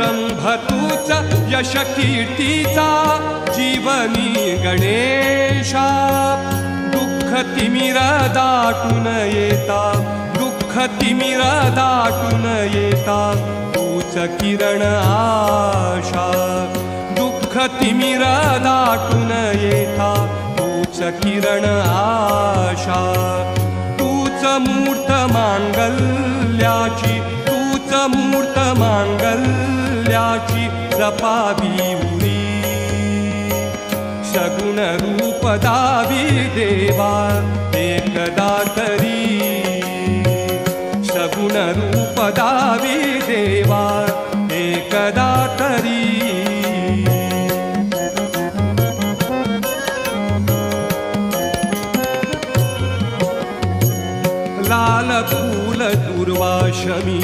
रंभ तूच यश कीर्तीचा जीवनी गणेशा दुःख तिमिर दाटून येता दुःख तिमिर दाटून येता तूच किरण आशा दुःख तिमिर दाटून येता तूच किरण आशा तूच मूर्त मांगल्याची तूच मूर्त मांगल्याची जपावी उरी सगुण रूप दावी देवा एकदा तरी सगुण रूप दावी देवा एकदा तरी लाल फूल दुर्वाशमी